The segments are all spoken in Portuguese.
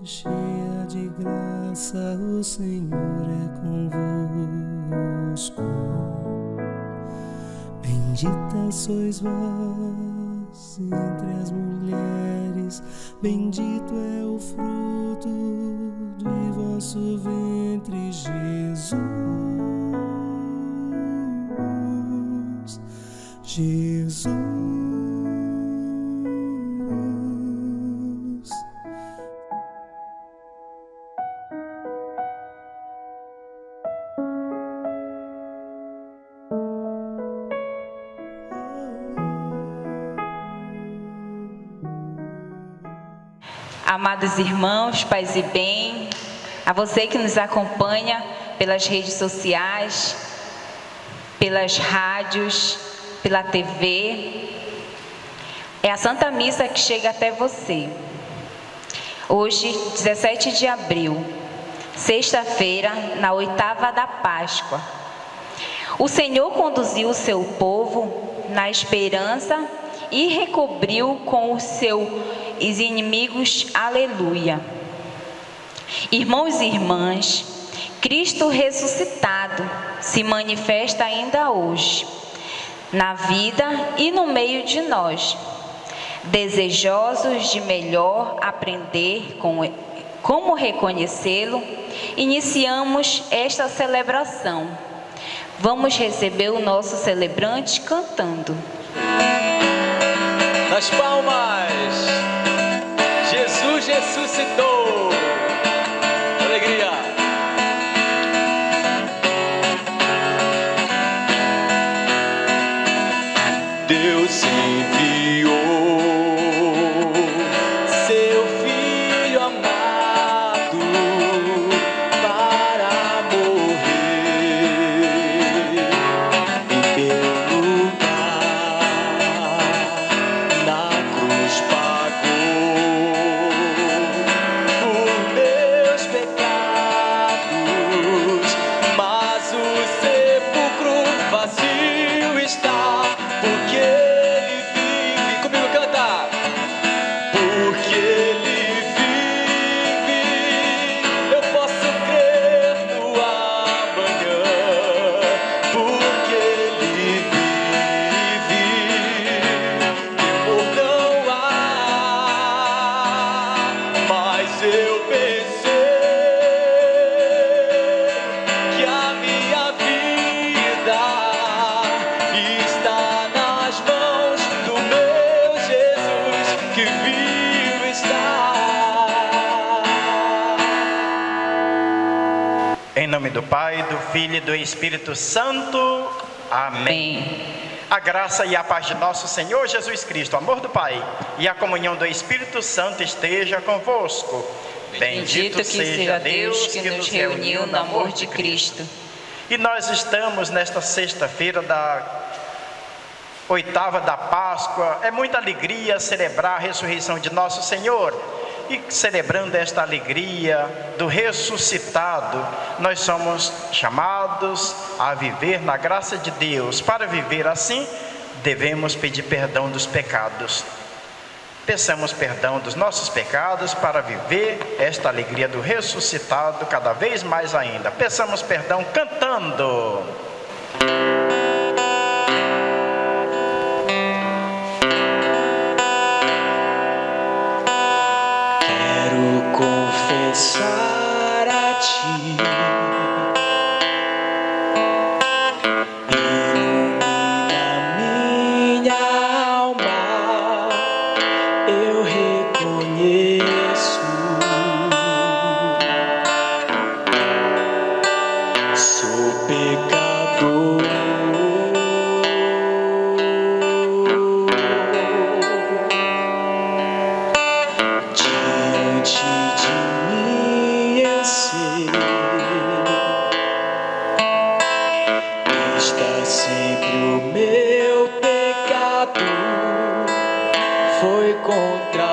cheia de graça, o Senhor é convosco. Bendita sois vós entre as mulheres, bendito é o fruto de vosso ventre, Jesus. Jesus. Amados irmãos, paz e bem, a você que nos acompanha pelas redes sociais, pelas rádios, pela TV, é a Santa Missa que chega até você. Hoje, 17 de abril, sexta-feira, na oitava da Páscoa. O Senhor conduziu o seu povo na esperança e recobriu com os seus inimigos, aleluia. Irmãos e irmãs, Cristo ressuscitado se manifesta ainda hoje, na vida e no meio de nós. Desejosos de melhor aprender como reconhecê-lo, iniciamos esta celebração. Vamos receber o nosso celebrante cantando. Nas palmas, Jesus ressuscitou. Alegria. Deus enviou seu Filho amado para morrer em meu lugar. Na cruz pagou por meus pecados, mas o sepulcro vazio está, porque ele vive. Comigo canta. Porque ele vive, eu posso crer no amanhã. Porque ele vive, temor não há. Mas eu pensei que a minha vida está nas mãos do meu Jesus, que vivo está. Em nome do Pai, do Filho e do Espírito Santo. Amém. Bem, A graça e a paz de nosso Senhor Jesus Cristo, o amor do Pai e a comunhão do Espírito Santo esteja convosco. bendito que seja Deus que nos reuniu no amor de Cristo. E nós estamos nesta sexta-feira da oitava da Páscoa. É muita alegria celebrar a ressurreição de nosso Senhor. E celebrando esta alegria do ressuscitado, nós somos chamados a viver na graça de Deus. Para viver assim, devemos pedir perdão dos pecados. Peçamos perdão dos nossos pecados para viver esta alegria do ressuscitado cada vez mais ainda. Peçamos perdão cantando. Quero confessar a ti, ilumina minha alma, eu reconheço, sou pecador. Diante de mim eu sei, está sempre o meu pecado, foi contra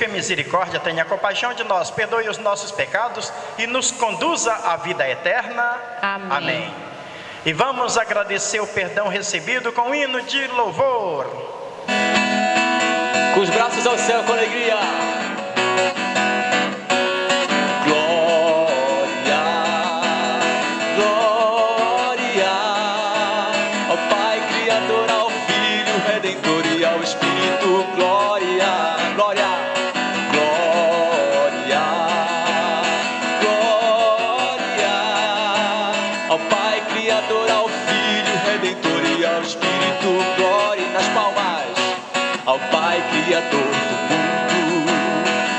sua misericórdia, tenha compaixão de nós, perdoe os nossos pecados e nos conduza à vida eterna. Amém. Amém. E vamos agradecer o perdão recebido com um hino de louvor. Com os braços ao céu, com alegria. Glória, glória ao Pai Criador, ao Filho Redentor e ao Espírito. Glória, glória, glória, glória ao Pai Criador, ao Filho Redentor e ao Espírito. Glória nas palmas ao Pai Criador do mundo,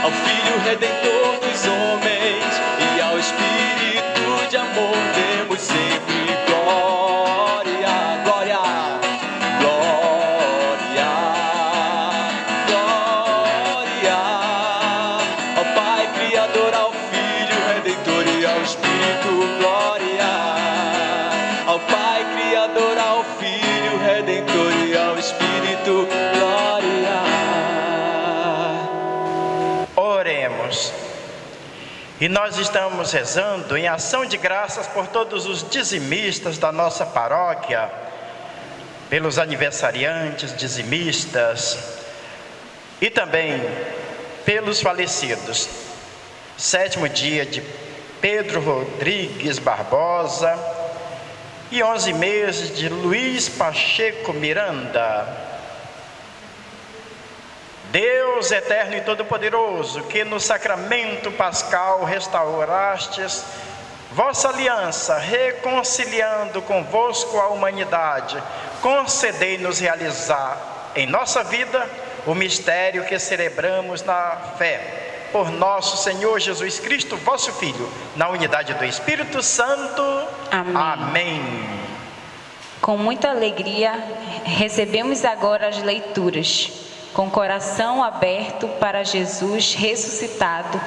ao Filho Redentor dos homens e ao Espírito de amor demos sempre glória, glória, glória, glória ao Pai Criador, ao Filho Redentor e ao Espírito. Glória ao Pai Criador, ao Filho Redentor e ao Espírito. Oremos. E nós estamos rezando em ação de graças por todos os dizimistas da nossa paróquia, pelos aniversariantes, dizimistas e também pelos falecidos. 7º dia de Pedro Rodrigues Barbosa e 11 meses de Luiz Pacheco Miranda. Deus eterno e todo-poderoso, que no sacramento pascal restaurastes vossa aliança, reconciliando convosco a humanidade, concedei-nos realizar em nossa vida o mistério que celebramos na fé. Por nosso Senhor Jesus Cristo, vosso Filho, na unidade do Espírito Santo. Amém. Amém. Com muita alegria, recebemos agora as leituras, com coração aberto para Jesus ressuscitado.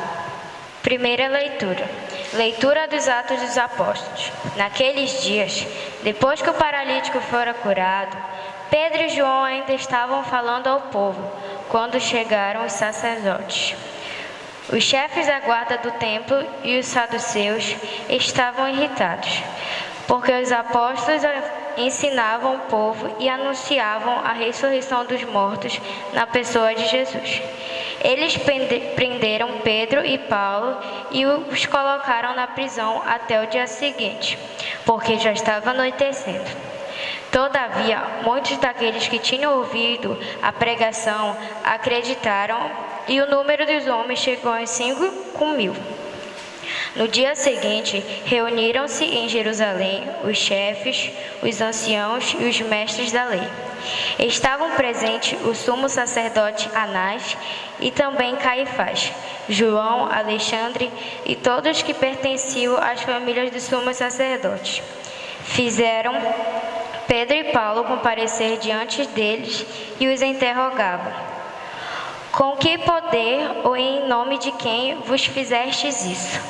Primeira leitura. Leitura dos Atos dos Apóstolos. Naqueles dias, depois que o paralítico fora curado, Pedro e João ainda estavam falando ao povo, quando chegaram os sacerdotes. Os chefes da guarda do templo e os saduceus estavam irritados, porque os apóstolos ensinavam o povo e anunciavam a ressurreição dos mortos na pessoa de Jesus. Eles prenderam Pedro e Paulo e os colocaram na prisão até o dia seguinte, porque já estava anoitecendo. Todavia, muitos daqueles que tinham ouvido a pregação acreditaram, e o número dos homens chegou a 5.000. No dia seguinte, reuniram-se em Jerusalém os chefes, os anciãos e os mestres da lei. Estavam presentes o sumo sacerdote Anás e também Caifás, João, Alexandre e todos que pertenciam às famílias do sumo sacerdote. Fizeram Pedro e Paulo comparecer diante deles e os interrogavam: com que poder ou em nome de quem vos fizestes isso?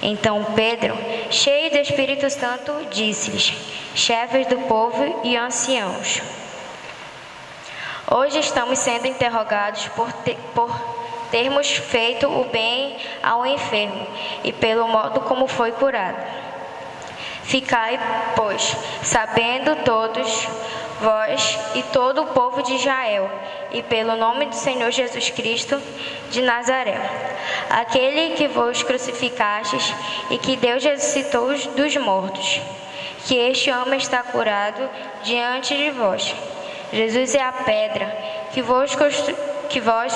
Então Pedro, cheio do Espírito Santo, disse-lhes: chefes do povo e anciãos, hoje estamos sendo interrogados por termos feito o bem ao enfermo e pelo modo como foi curado. Ficai, pois, sabendo todos vós e todo o povo de Israel, e pelo nome do Senhor Jesus Cristo de Nazaré, aquele que vos crucificastes e que Deus ressuscitou dos mortos, que este homem está curado diante de vós. Jesus é a pedra que vós,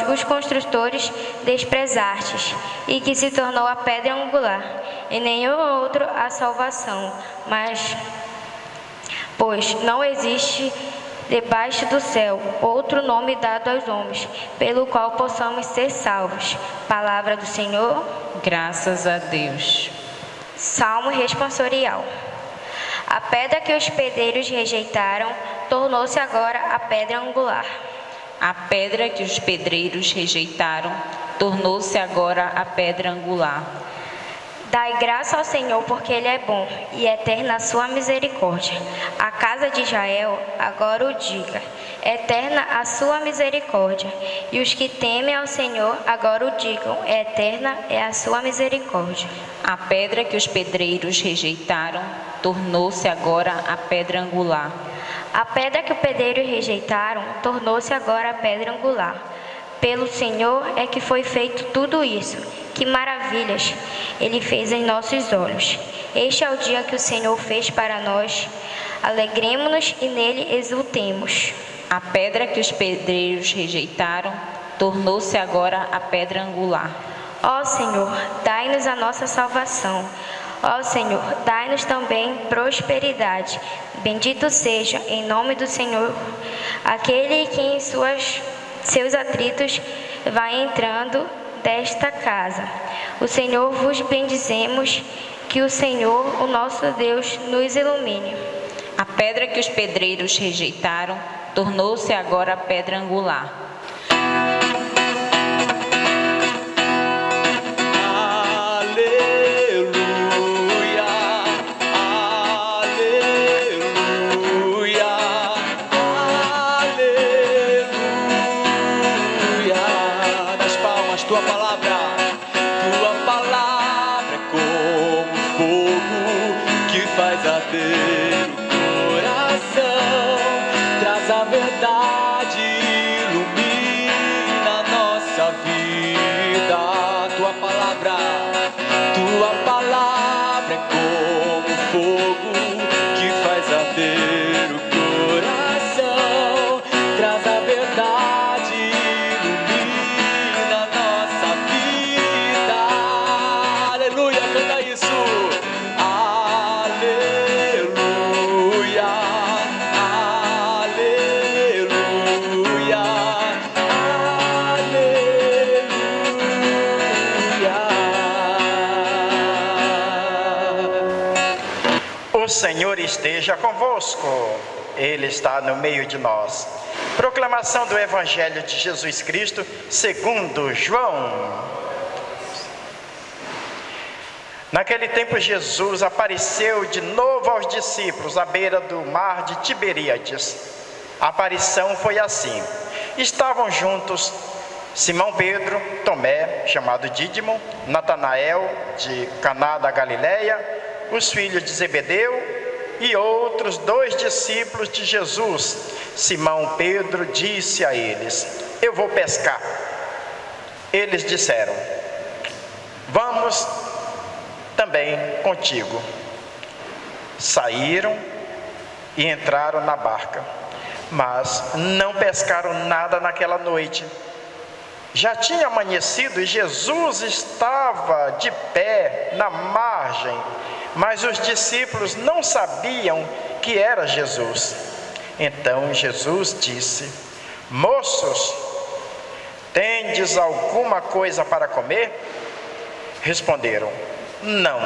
os construtores, desprezastes, e que se tornou a pedra angular. E nenhum outro a salvação, mas, pois não existe debaixo do céu outro nome dado aos homens, pelo qual possamos ser salvos. Palavra do Senhor. Graças a Deus. Salmo responsorial. A pedra que os pedreiros rejeitaram tornou-se agora a pedra angular. A pedra que os pedreiros rejeitaram tornou-se agora a pedra angular. Dai graça ao Senhor, porque Ele é bom, e eterna a sua misericórdia. A casa de Israel agora o diga, eterna a sua misericórdia. E os que temem ao Senhor agora o digam, eterna é a sua misericórdia. A pedra que os pedreiros rejeitaram tornou-se agora a pedra angular. A pedra que os pedreiros rejeitaram tornou-se agora a pedra angular. Pelo Senhor é que foi feito tudo isso. Que maravilhas Ele fez em nossos olhos. Este é o dia que o Senhor fez para nós. Alegremo-nos e nele exultemos. A pedra que os pedreiros rejeitaram tornou-se agora a pedra angular. Ó Senhor, dai-nos a nossa salvação. Ó Senhor, dai-nos também prosperidade. Bendito seja, em nome do Senhor, aquele que em seus atritos vai entrando desta casa. O Senhor vos bendizemos, que o Senhor, o nosso Deus, nos ilumine. A pedra que os pedreiros rejeitaram tornou-se agora a pedra angular. Tua palavra é como fogo que faz arder o coração, traz a verdade, ilumina a nossa vida. Tua palavra é como fogo que faz arder o coração, traz a verdade. O Senhor esteja convosco, Ele está no meio de nós. Proclamação do Evangelho de Jesus Cristo segundo João. Naquele tempo Jesus apareceu de novo aos discípulos à beira do mar de Tiberíades. A aparição foi assim: estavam juntos Simão Pedro, Tomé, chamado Dídimo, Natanael, de Caná da Galileia, os filhos de Zebedeu e outros 2 discípulos de Jesus. Simão Pedro disse a eles: eu vou pescar. Eles disseram: vamos também contigo. Saíram e entraram na barca, mas não pescaram nada naquela noite. Já tinha amanhecido e Jesus estava de pé na margem, mas os discípulos não sabiam que era Jesus. Então Jesus disse: moços, tendes alguma coisa para comer? Responderam: não.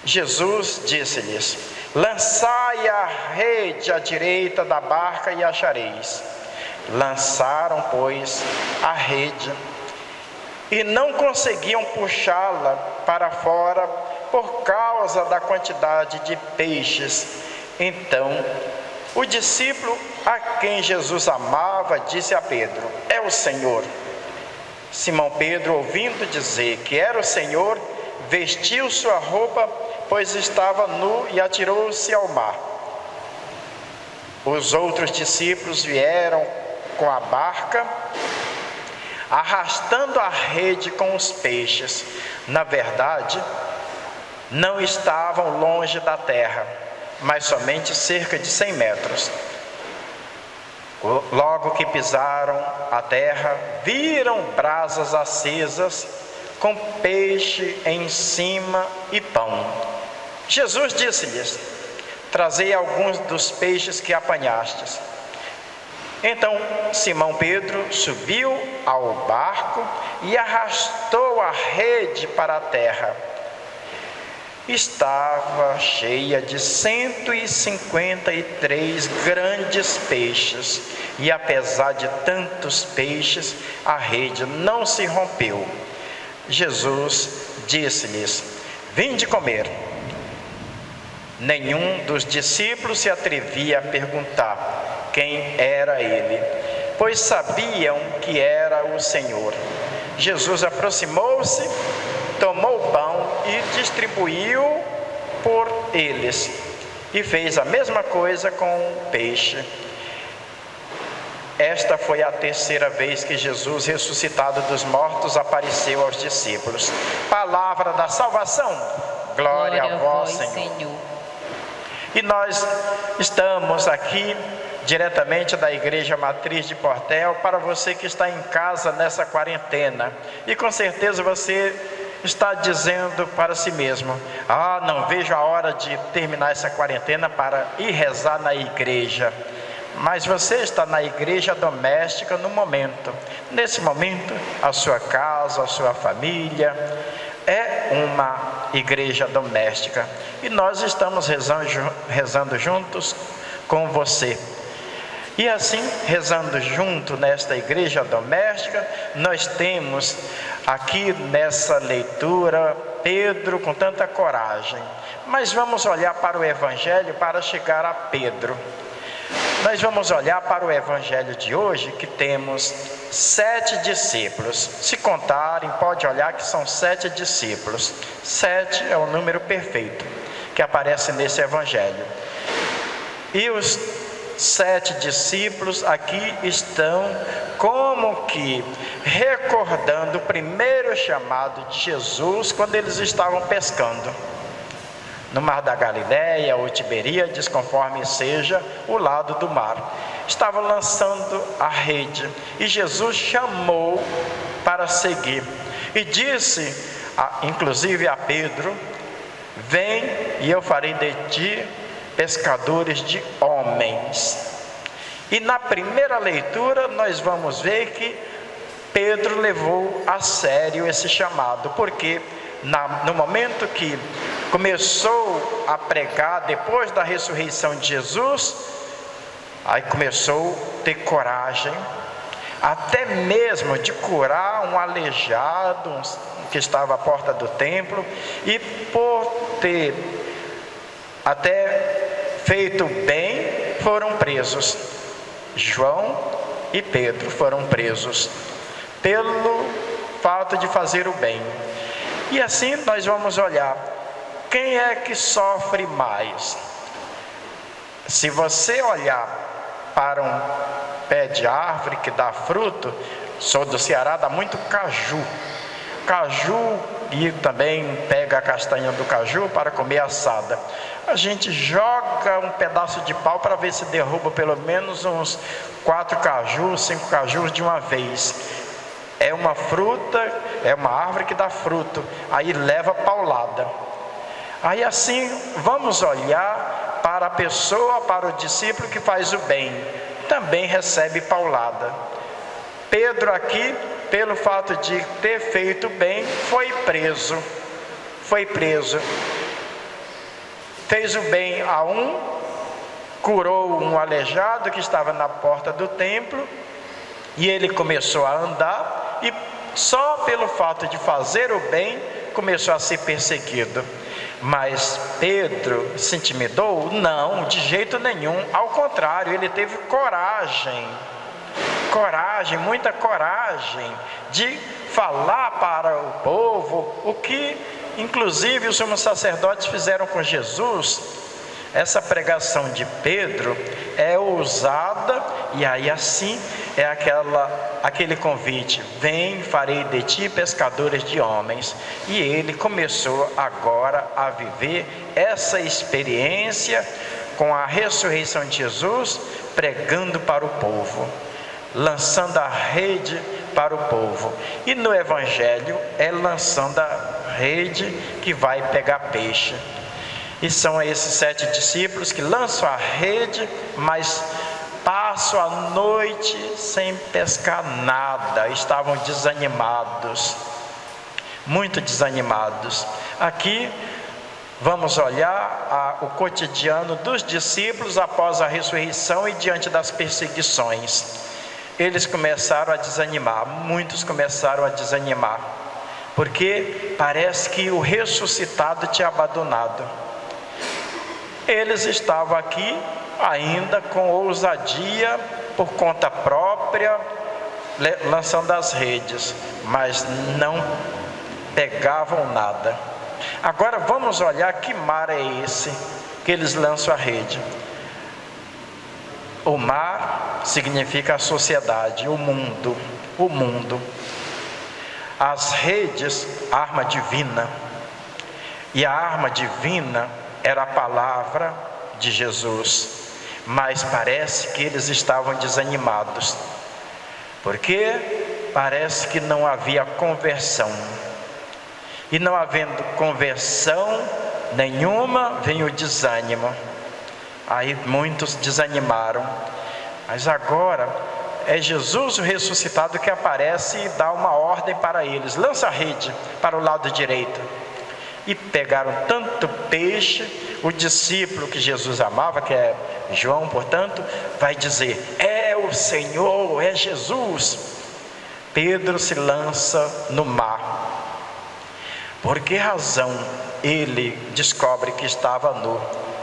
Jesus disse-lhes: lançai a rede à direita da barca e achareis. Lançaram, pois, a rede e não conseguiam puxá-la para fora por causa da quantidade de peixes. Então, o discípulo a quem Jesus amava disse a Pedro: é o Senhor. Simão Pedro, ouvindo dizer que era o Senhor, vestiu sua roupa, pois estava nu, e atirou-se ao mar. Os outros discípulos vieram com a barca, arrastando a rede com os peixes. Na verdade, não estavam longe da terra, mas somente cerca de 100 metros. Logo que pisaram a terra, viram brasas acesas, com peixe em cima e pão. Jesus disse-lhes: trazei alguns dos peixes que apanhastes. Então Simão Pedro subiu ao barco e arrastou a rede para a terra. Estava cheia de 153 grandes peixes, e apesar de tantos peixes, a rede não se rompeu. Jesus disse-lhes: vinde comer. Nenhum dos discípulos se atrevia a perguntar quem era ele, pois sabiam que era o Senhor. Jesus aproximou-se, tomou o pão e distribuiu por eles, e fez a mesma coisa com o peixe. Esta foi a terceira vez que Jesus, ressuscitado dos mortos, apareceu aos discípulos. Palavra da salvação. Glória a vós, Senhor. E nós estamos aqui diretamente da Igreja Matriz de Portel, para você que está em casa nessa quarentena. E com certeza você está dizendo para si mesmo: não vejo a hora de terminar essa quarentena para ir rezar na igreja. Mas você está na igreja doméstica no momento. Nesse momento, a sua casa, a sua família é uma igreja doméstica. E nós estamos rezando juntos com você. E assim, rezando junto nesta igreja doméstica, nós temos aqui nessa leitura Pedro com tanta coragem. Mas vamos olhar para o Evangelho para chegar a Pedro. Nós vamos olhar para o Evangelho de hoje, que temos 7 discípulos. Se contarem, pode olhar que são 7 discípulos. 7 é o número perfeito que aparece nesse Evangelho. E os 7 discípulos aqui estão como que recordando o primeiro chamado de Jesus, quando eles estavam pescando no mar da Galileia ou Tiberíades, conforme seja o lado do mar. Estavam lançando a rede e Jesus chamou para seguir e disse, inclusive a Pedro: vem e eu farei de ti pescadores de homens. E na primeira leitura nós vamos ver que Pedro levou a sério esse chamado, porque no momento que começou a pregar depois da ressurreição de Jesus, aí começou a ter coragem, até mesmo de curar um aleijado que estava à porta do templo, e por ter até feito bem, foram presos. João e Pedro foram presos pelo fato de fazer o bem. E assim nós vamos olhar, quem é que sofre mais? Se você olhar para um pé de árvore que dá fruto, sou do Ceará, dá muito caju. Caju, e também pega a castanha do caju para comer assada. A gente joga um pedaço de pau para ver se derruba pelo menos uns 4 cajus, 5 cajus de uma vez. É uma fruta, é uma árvore que dá fruto, aí leva paulada. Aí assim, vamos olhar para a pessoa, para o discípulo que faz o bem, também recebe paulada. Pedro aqui, pelo fato de ter feito bem, foi preso. Fez o bem a um, curou um aleijado que estava na porta do templo, e ele começou a andar, e só pelo fato de fazer o bem, começou a ser perseguido. Mas Pedro se intimidou? Não, de jeito nenhum. Ao contrário, ele teve coragem, muita coragem de falar para o povo o que inclusive os sumos sacerdotes fizeram com Jesus. Essa pregação de Pedro é ousada, e aí assim é aquele convite: vem, farei de ti pescadores de homens. E ele começou agora a viver essa experiência com a ressurreição de Jesus, pregando para o povo, lançando a rede para o povo. E no Evangelho é lançando a rede que vai pegar peixe. E são esses 7 discípulos que lançam a rede, mas passam a noite sem pescar nada. Estavam desanimados, muito desanimados. Aqui vamos olhar o cotidiano dos discípulos após a ressurreição e diante das perseguições. Eles começaram a desanimar, muitos começaram a desanimar. porque parece que o ressuscitado tinha abandonado. Eles estavam aqui ainda com ousadia, por conta própria, lançando as redes, mas não pegavam nada. Agora vamos olhar que mar é esse que eles lançam a rede. O mar significa a sociedade, o mundo. As redes, arma divina. E a arma divina era a palavra de Jesus. Mas parece que eles estavam desanimados, porque parece que não havia conversão. E não havendo conversão nenhuma, vem o desânimo. Aí muitos desanimaram. Mas agora é Jesus o ressuscitado que aparece e dá uma ordem para eles: lança a rede para o lado direito. E pegaram tanto peixe. O discípulo que Jesus amava, que é João, portanto, vai dizer: é o Senhor, é Jesus. Pedro se lança no mar. Por que razão ele descobre que estava nu?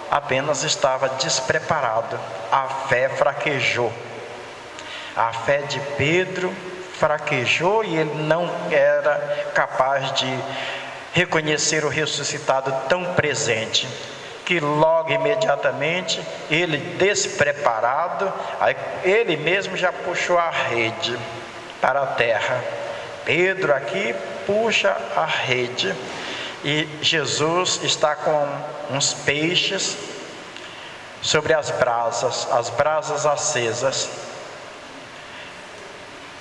Apenas estava despreparado. A fé fraquejou. A fé de Pedro fraquejou e ele não era capaz de reconhecer o ressuscitado tão presente, que logo imediatamente ele, despreparado, ele mesmo já puxou a rede para a terra. Pedro aqui puxa a rede e Jesus está com uns peixes sobre as brasas acesas.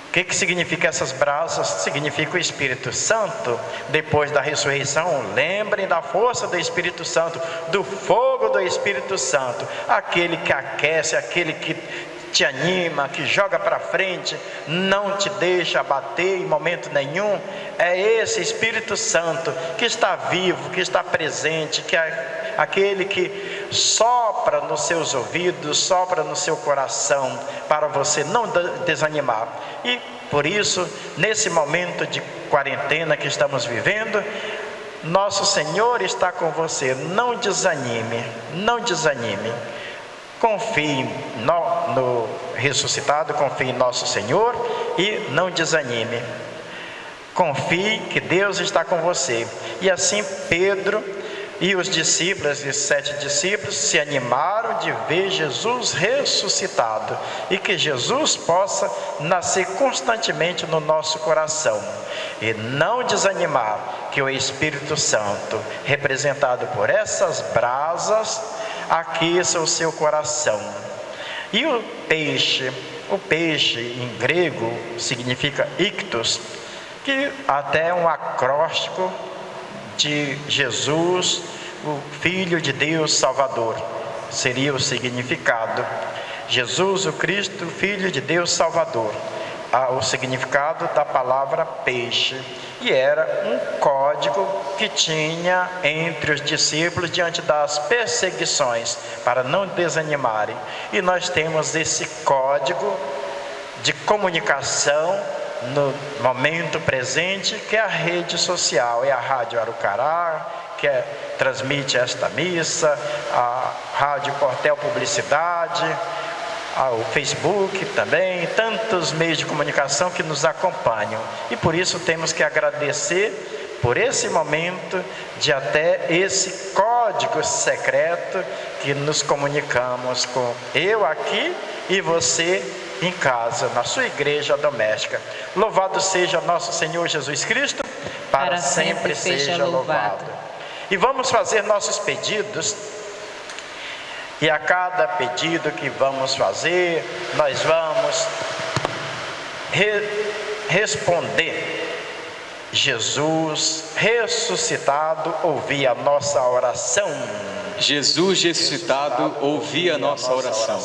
O que significa essas brasas? Significa o Espírito Santo. Depois da ressurreição, lembrem da força do Espírito Santo, do fogo do Espírito Santo, aquele que aquece, aquele que te anima, que joga para frente, não te deixa abater em momento nenhum. É esse Espírito Santo que está vivo, que está presente, que é aquele que sopra nos seus ouvidos, sopra no seu coração, para você não desanimar. E por isso, nesse momento de quarentena que estamos vivendo, nosso Senhor está com você. Não desanime, não desanime. Confie no ressuscitado, confie em nosso Senhor e não desanime. Confie que Deus está com você. E assim Pedro e os discípulos, os 7 discípulos, se animaram de ver Jesus ressuscitado, e que Jesus possa nascer constantemente no nosso coração, e não desanimar, que o Espírito Santo, representado por essas brasas, aqueça o seu coração. E o peixe em grego significa ictus, que até é um acróstico de Jesus, o Filho de Deus Salvador, seria o significado. Jesus, o Cristo, Filho de Deus Salvador, o significado da palavra peixe. E era um código que tinha entre os discípulos diante das perseguições, para não desanimarem. E nós temos esse código de comunicação no momento presente, que é a rede social, é a Rádio Arucará, que transmite esta missa, a Rádio Portel Publicidade, o Facebook também, tantos meios de comunicação que nos acompanham. E por isso temos que agradecer por esse momento de até esse código secreto que nos comunicamos com eu aqui e você em casa, na sua igreja doméstica. Louvado seja nosso Senhor Jesus Cristo, para sempre seja louvado. E vamos fazer nossos pedidos. E a cada pedido que vamos fazer, nós vamos responder. Jesus ressuscitado, ouvi a nossa oração. Jesus ressuscitado, ouvi a nossa oração.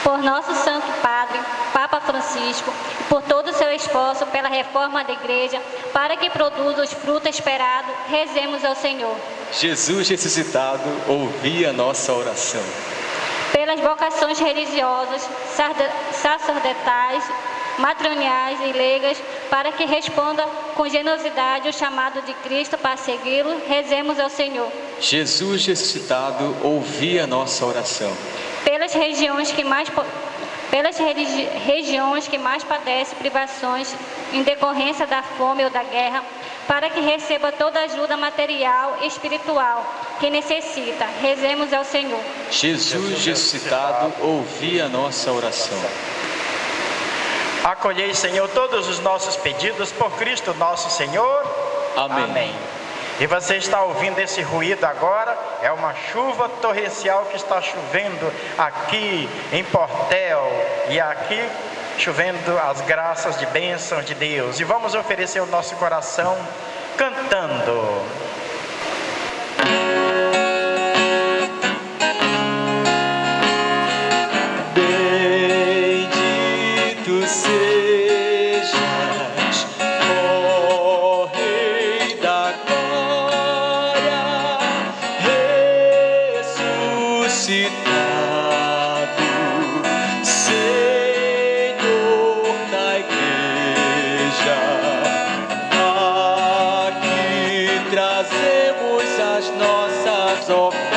Por nosso Santo Padre, Papa Francisco, e por todo o seu esforço pela reforma da Igreja, para que produza os frutos esperados, rezemos ao Senhor. Jesus ressuscitado, ouvi a nossa oração. Pelas vocações religiosas, sacerdotais matrimoniais e leigas, para que responda com generosidade o chamado de Cristo para segui-lo. Rezemos ao Senhor. Jesus ressuscitado, ouvi a nossa oração. Pelas regiões que mais padecem privações em decorrência da fome ou da guerra, para que receba toda ajuda material e espiritual que necessita. Rezemos ao Senhor. Jesus ressuscitado, ouvi a nossa oração. Acolhei, Senhor, todos os nossos pedidos por Cristo nosso Senhor. Amém. E você está ouvindo esse ruído agora? É uma chuva torrencial que está chovendo aqui em Portel e aqui chovendo as graças de bênção de Deus. E vamos oferecer o nosso coração cantando. Bendito sejas, ó Rei da glória, ressuscitado, Senhor da igreja. Aqui trazemos as nossas ofertas.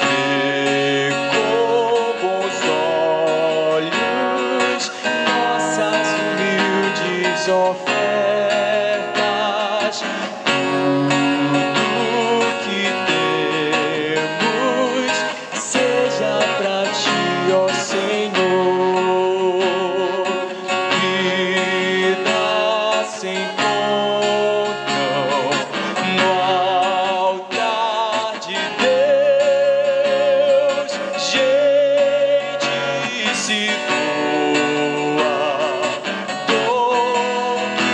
Vê com bons olhos nossas humildes ofertas. Tudo que temos seja pra ti, ó Senhor. Vidas se encontram no altar de Deus. Gente se doa, dom que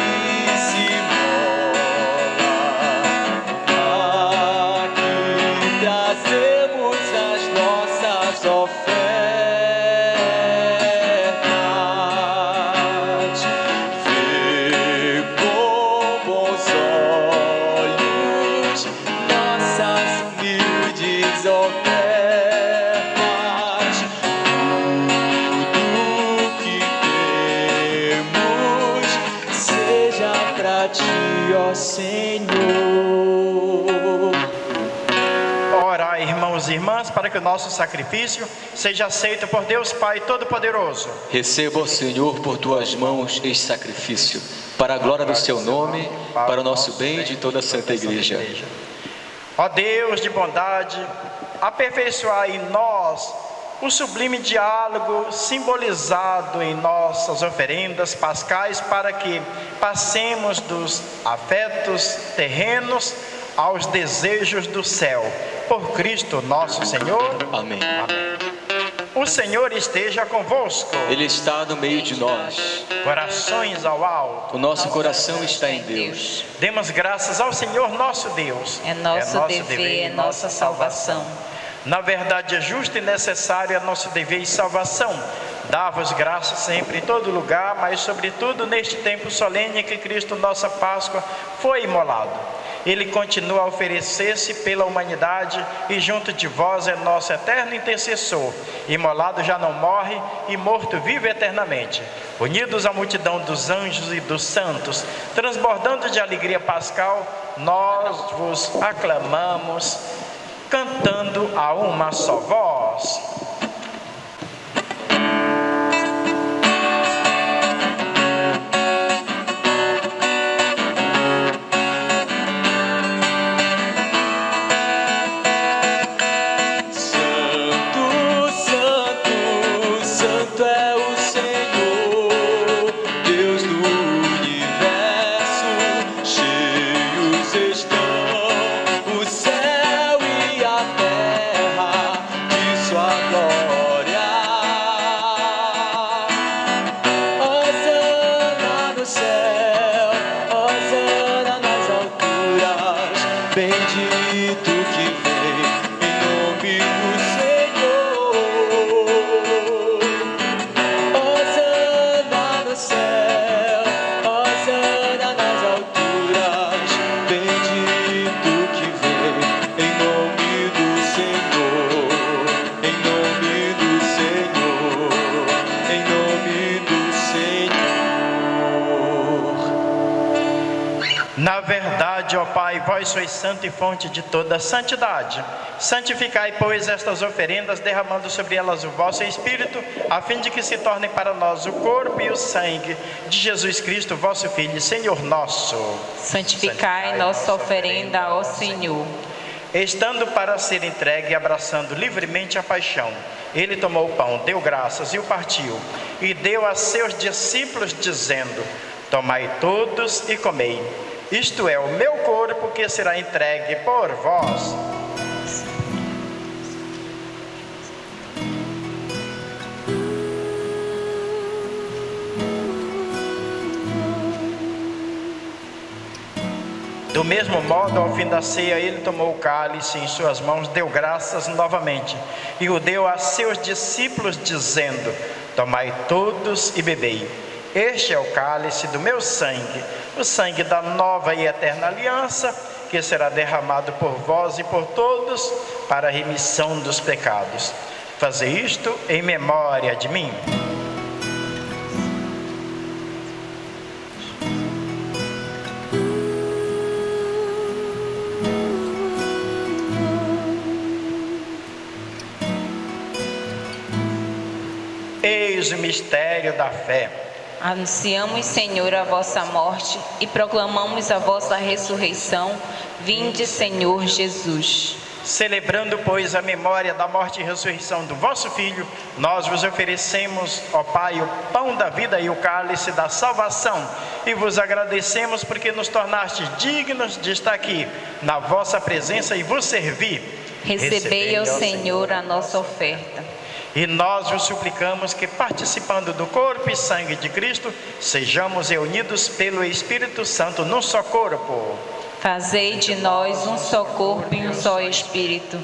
se mola. Aqui trazemos as nossas ofertas. Vê com bons olhos nossas humildes ofertas. Tudo que temos seja pra ti, ó Senhor. Orai, irmãos e irmãs, para que o nosso sacrifício seja aceito por Deus Pai Todo-Poderoso. Receba, ó Senhor, por tuas mãos este sacrifício, para a glória do seu nome, para o nosso bem e de toda a Santa Igreja. Ó Deus de bondade, aperfeiçoai em nós o sublime diálogo simbolizado em nossas oferendas pascais, para que passemos dos afetos terrenos aos desejos do céu. Por Cristo nosso Senhor. Amém. O Senhor esteja convosco. Ele está no meio de nós. Corações ao alto. O nosso coração está em Deus. Demos graças ao Senhor nosso Deus. É nosso dever, é nossa salvação. Na verdade, é justo e necessário, é nosso dever e salvação. Dá-vos graças sempre em todo lugar, mas sobretudo neste tempo solene que Cristo, nossa Páscoa, foi imolado. Ele continua a oferecer-se pela humanidade e junto de vós é nosso eterno intercessor. Imolado já não morre e morto vive eternamente. Unidos à multidão dos anjos e dos santos, transbordando de alegria pascal, nós vos aclamamos, cantando a uma só voz. Bendito que vem em nome do Senhor. Hosana no céu, hosana nas alturas. Bendito que vem em nome do Senhor, em nome verdade, ó Pai, vós sois santo e fonte de toda santidade. Santificai, pois, estas oferendas, derramando sobre elas o vosso Espírito, a fim de que se tornem para nós o corpo e o sangue de Jesus Cristo, vosso Filho, Senhor nosso. Santificai nossa oferenda ao Senhor. Estando para ser entregue e abraçando livremente a paixão, ele tomou o pão, deu graças e o partiu, e deu a seus discípulos, dizendo: tomai todos e comei. Isto é o meu corpo que será entregue por vós. Do mesmo modo, ao fim da ceia, ele tomou o cálice em suas mãos, deu graças novamente e o deu a seus discípulos, dizendo: tomai todos e bebei. Este é o cálice do meu sangue, o sangue da nova e eterna aliança, que será derramado por vós e por todos para a remissão dos pecados. Fazei isto em memória de mim. Eis o mistério da fé. Anunciamos, Senhor, a vossa morte e proclamamos a vossa ressurreição. Vinde, Senhor Jesus. Celebrando, pois, a memória da morte e ressurreição do vosso Filho, nós vos oferecemos, ó Pai, o pão da vida e o cálice da salvação, e vos agradecemos porque nos tornastes dignos de estar aqui na vossa presença e vos servir. Recebei, ó Senhor, a nossa oferta. E nós vos suplicamos que, participando do corpo e sangue de Cristo, sejamos reunidos pelo Espírito Santo num só corpo. Fazei de nós um só corpo e um só Espírito.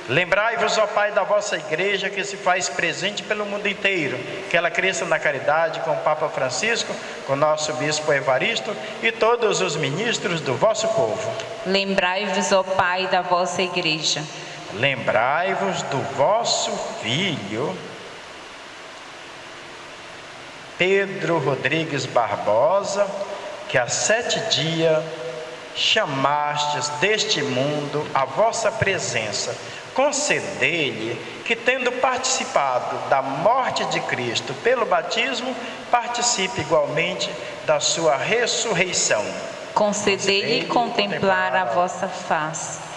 Lembrai-vos, ó Pai, da vossa igreja que se faz presente pelo mundo inteiro, que ela cresça na caridade com o Papa Francisco, com o nosso Bispo Evaristo e todos os ministros do vosso povo. Lembrai-vos, ó Pai, da vossa igreja. Lembrai-vos do vosso filho, Pedro Rodrigues Barbosa, que há 7 dias chamastes deste mundo a vossa presença. Concedei-lhe que, tendo participado da morte de Cristo pelo batismo, participe igualmente da sua ressurreição. Concedei-lhe contemplar a vossa face.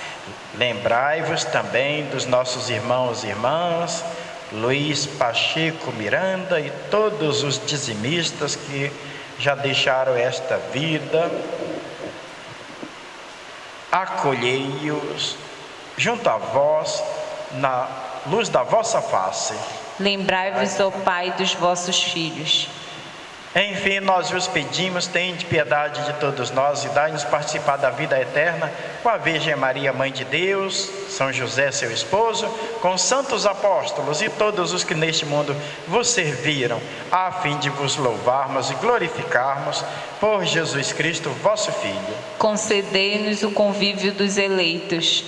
Lembrai-vos também dos nossos irmãos e irmãs, Luiz Pacheco Miranda e todos os dizimistas que já deixaram esta vida. Acolhei-os junto a vós na luz da vossa face. Lembrai-vos, ó Pai, dos vossos filhos. Enfim, nós vos pedimos, tende piedade de todos nós e dai-nos participar da vida eterna com a Virgem Maria, Mãe de Deus, São José, seu esposo, com os santos apóstolos e todos os que neste mundo vos serviram, a fim de vos louvarmos e glorificarmos por Jesus Cristo, vosso Filho. Concedei-nos o convívio dos eleitos.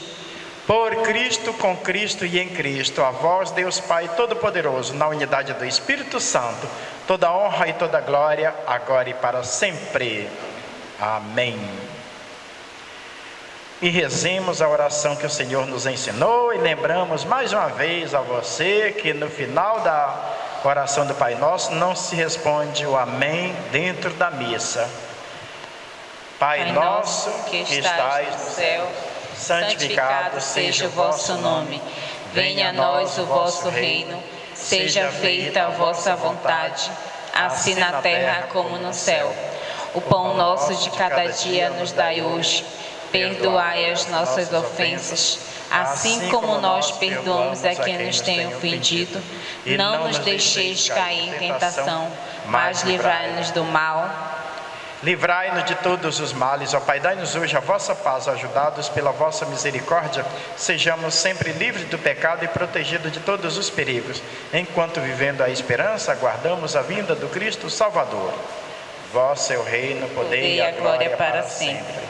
Por Cristo, com Cristo e em Cristo, a vós, Deus Pai Todo-Poderoso, na unidade do Espírito Santo, toda honra e toda glória, agora e para sempre. Amém. E rezemos a oração que o Senhor nos ensinou e lembramos mais uma vez a você que no final da oração do Pai Nosso não se responde o amém dentro da missa. Pai nosso que estais no céu, santificado seja o vosso nome. Venha a nós o vosso reino. Seja feita a vossa vontade, assim na terra como no céu. O pão nosso de cada dia nos dai hoje. Perdoai as nossas ofensas, assim como nós perdoamos a quem nos tem ofendido. Não nos deixeis cair em tentação, mas livrai-nos do mal. Livrai-nos de todos os males, ó Pai, dai-nos hoje a vossa paz, ajudados pela vossa misericórdia, sejamos sempre livres do pecado e protegidos de todos os perigos, enquanto vivendo a esperança, aguardamos a vinda do Cristo Salvador. Vosso é o reino, o poder e a glória para sempre.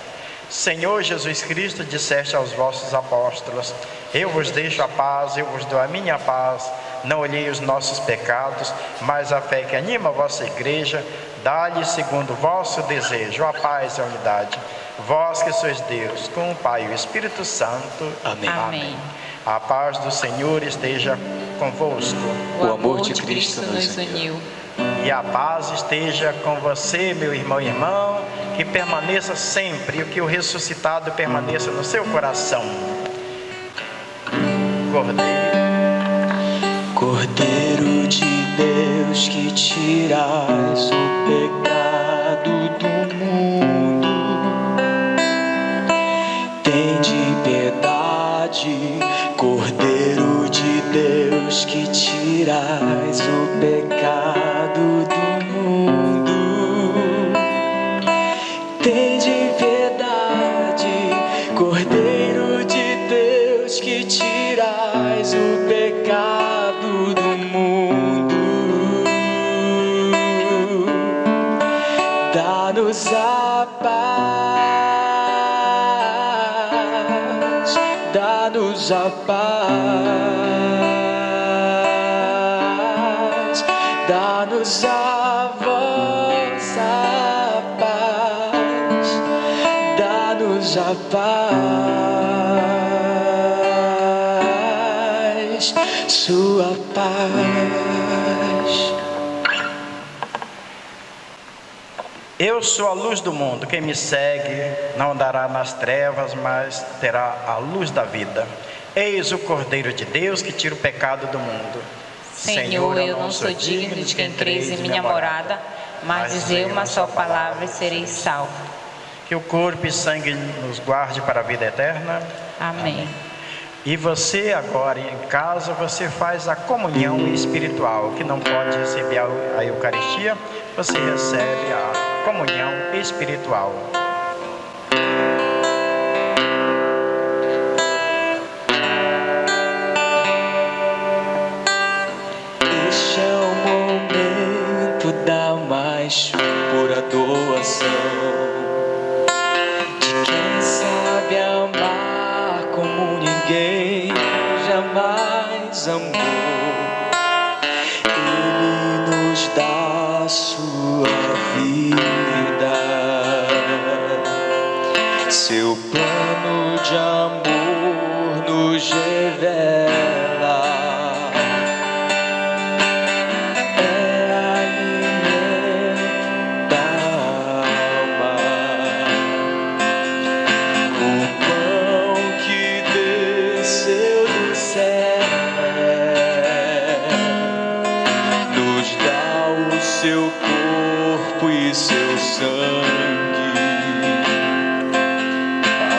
Senhor Jesus Cristo, disseste aos vossos apóstolos: eu vos deixo a paz, eu vos dou a minha paz. Não olhei os nossos pecados, mas a fé que anima a vossa igreja. Dá-lhe segundo o vosso desejo a paz e a unidade. Vós que sois Deus, com o Pai e o Espírito Santo. Amém. Amém. A paz do Senhor esteja convosco. O amor de Cristo nos uniu. E a paz esteja com você, meu irmão e irmã, que permaneça sempre, e que o ressuscitado permaneça no seu coração. Cordeiro de Deus, que tiras o pecado do mundo, tende piedade. Cordeiro de Deus, que tiras o pecado do mundo, tende piedade. Cordeiro de Deus, que tiras o pecado do mundo, dá-nos a paz, dá-nos a paz, dá-nos a vossa paz, dá-nos a paz, sua paz. Eu sou a luz do mundo, quem me segue não andará nas trevas, mas terá a luz da vida. Eis o Cordeiro de Deus que tira o pecado do mundo. Senhor, eu não sou digno de que entreis em minha morada, mas dizei uma só palavra e serei salvo. Que o corpo e sangue nos guarde para a vida eterna. Amém. E você agora em casa, você faz a comunhão espiritual, que não pode receber a Eucaristia, você recebe a comunhão espiritual. Este é o momento da mais pura doação, de quem sabe amar como ninguém jamais amou. Ele nos dá a sua vida, seu plano de amor nos revela. É alimento da alma, o pão que desceu do céu, nos dá o seu corpo e seu sangue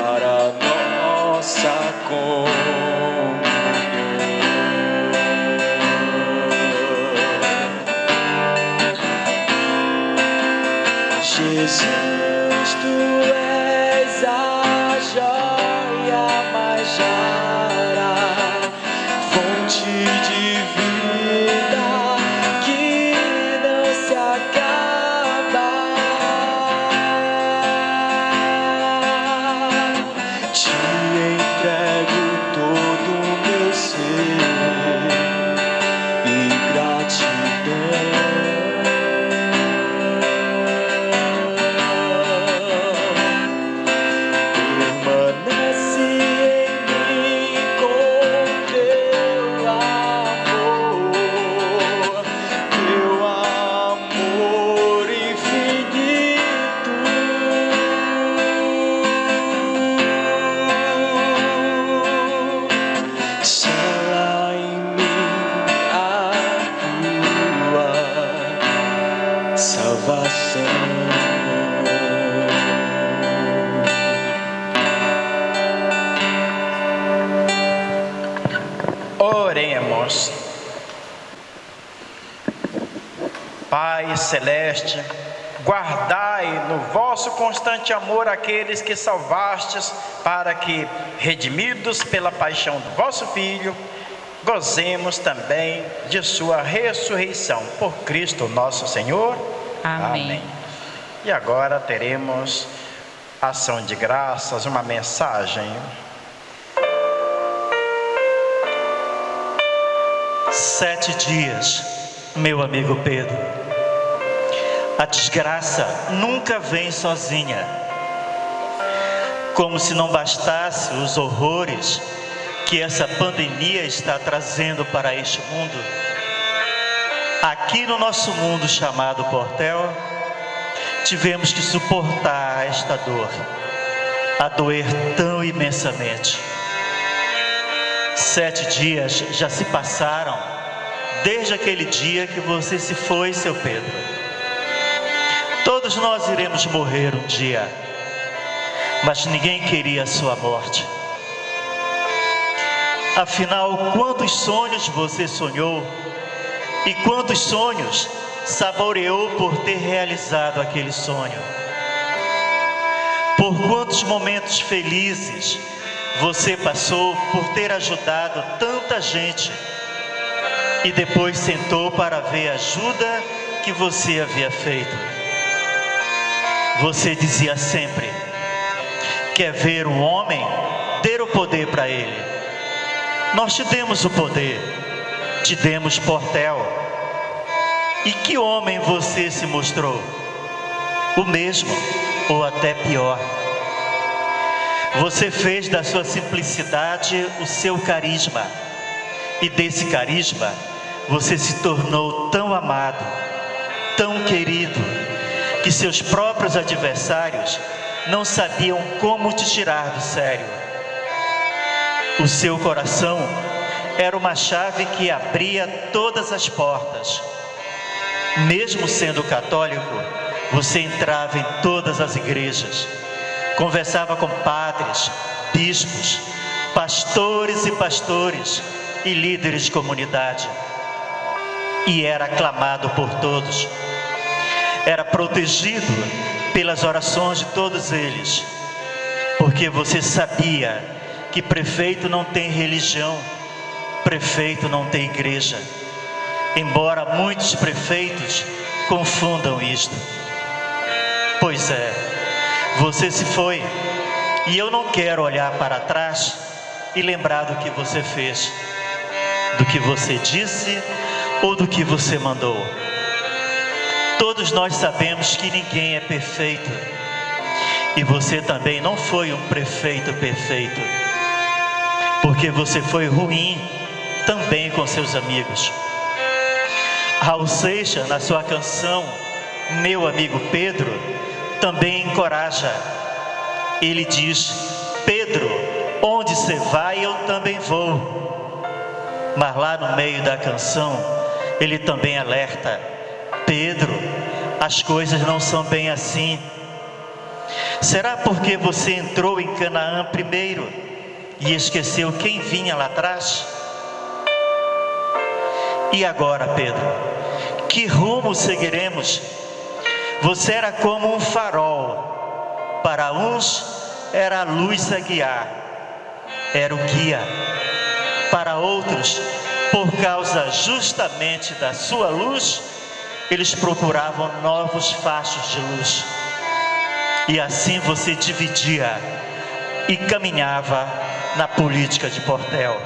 para nossa comunhão. Jesus, tu és a joia mais rara, fonte de vida que não se acaba. Te entrego todo o meu ser em gratidão. Permanece em mim com teu amor infinito. Sela em mim a tua salvação. Oremos. Pai Celeste, guardai no vosso constante amor aqueles que salvastes, para que, redimidos pela paixão do vosso Filho, gozemos também de sua ressurreição. Por Cristo nosso Senhor. Amém. E agora teremos ação de graças, uma mensagem. 7 dias, meu amigo Pedro. A desgraça nunca vem sozinha. Como se não bastasse os horrores que essa pandemia está trazendo para este mundo, aqui no nosso mundo chamado Portel, tivemos que suportar esta dor, a doer tão imensamente. 7 dias já se passaram desde aquele dia que você se foi, seu Pedro. Todos nós iremos morrer um dia, mas ninguém queria a sua morte. Afinal, quantos sonhos você sonhou e quantos sonhos saboreou por ter realizado aquele sonho? Por quantos momentos felizes você passou por ter ajudado tanta gente e depois sentou para ver a ajuda que você havia feito? Você dizia sempre: quer ver um homem? Dê o poder para ele. Nós te demos o poder, te demos Portel. E que homem você se mostrou? O mesmo, ou até pior. Você fez da sua simplicidade o seu carisma. E desse carisma, você se tornou tão amado, tão querido, que seus próprios adversários não sabiam como te tirar do sério. O seu coração era uma chave que abria todas as portas. Mesmo sendo católico, você entrava em todas as igrejas, conversava com padres, bispos, pastores e líderes de comunidade. E era aclamado por todos. Era protegido pelas orações de todos eles, porque você sabia que prefeito não tem religião, prefeito não tem igreja, embora muitos prefeitos confundam isto. Pois é, você se foi, e eu não quero olhar para trás e lembrar do que você fez, do que você disse ou do que você mandou. Todos nós sabemos que ninguém é perfeito, e você também não foi um prefeito perfeito, porque você foi ruim também com seus amigos. Raul Seixas, na sua canção Meu Amigo Pedro, também encoraja. Ele diz: Pedro, onde você vai, eu também vou. Mas lá no meio da canção, ele também alerta: Pedro, as coisas não são bem assim. Será porque você entrou em Canaã primeiro e esqueceu quem vinha lá atrás? E agora, Pedro, que rumo seguiremos? Você era como um farol. Para uns era a luz a guiar, era o guia. Para outros, por causa justamente da sua luz, eles procuravam novos fachos de luz. E assim você dividia e caminhava na política de Portel.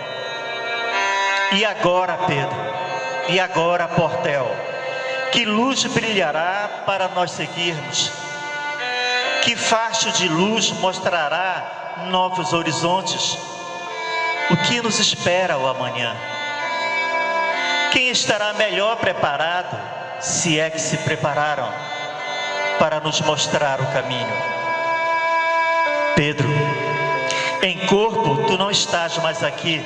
E agora, Pedro, e agora, Portel, que luz brilhará para nós seguirmos? Que facho de luz mostrará novos horizontes? O que nos espera o amanhã? Quem estará melhor preparado, se é que se prepararam, para nos mostrar o caminho? Pedro, em corpo tu não estás mais aqui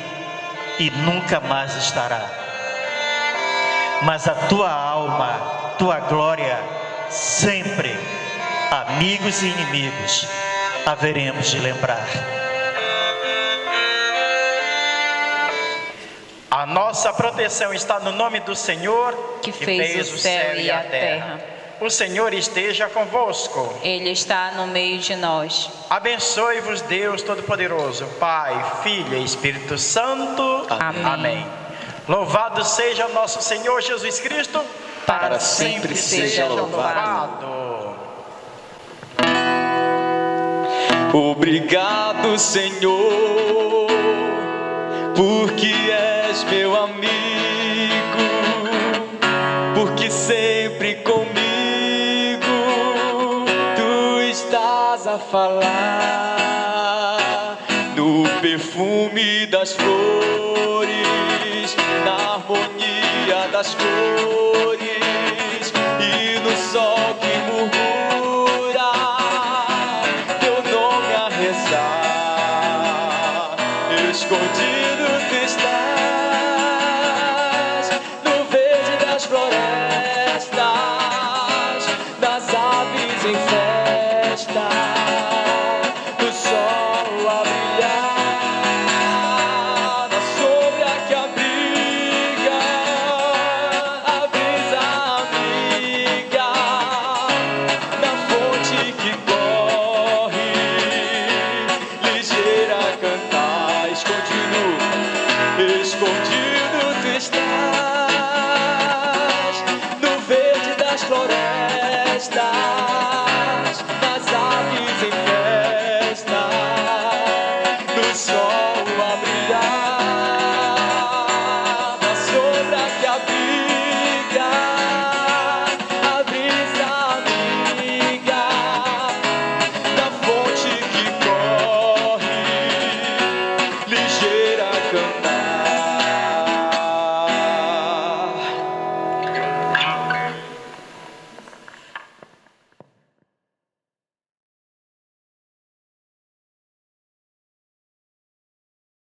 e nunca mais estará. Mas a tua alma, tua glória, sempre, amigos e inimigos, haveremos de lembrar. A nossa proteção está no nome do Senhor, que fez o céu e a terra. O Senhor esteja convosco. Ele está no meio de nós. Abençoe-vos Deus Todo-Poderoso, Pai, Filho e Espírito Santo. Amém. Amém. Louvado seja nosso Senhor Jesus Cristo, Para sempre seja louvado. Obrigado, Senhor, porque és meu amigo, porque sempre comigo tu estás a falar. perfume das flores, na harmonia das cores e no sol que murmura teu nome a rezar, escondido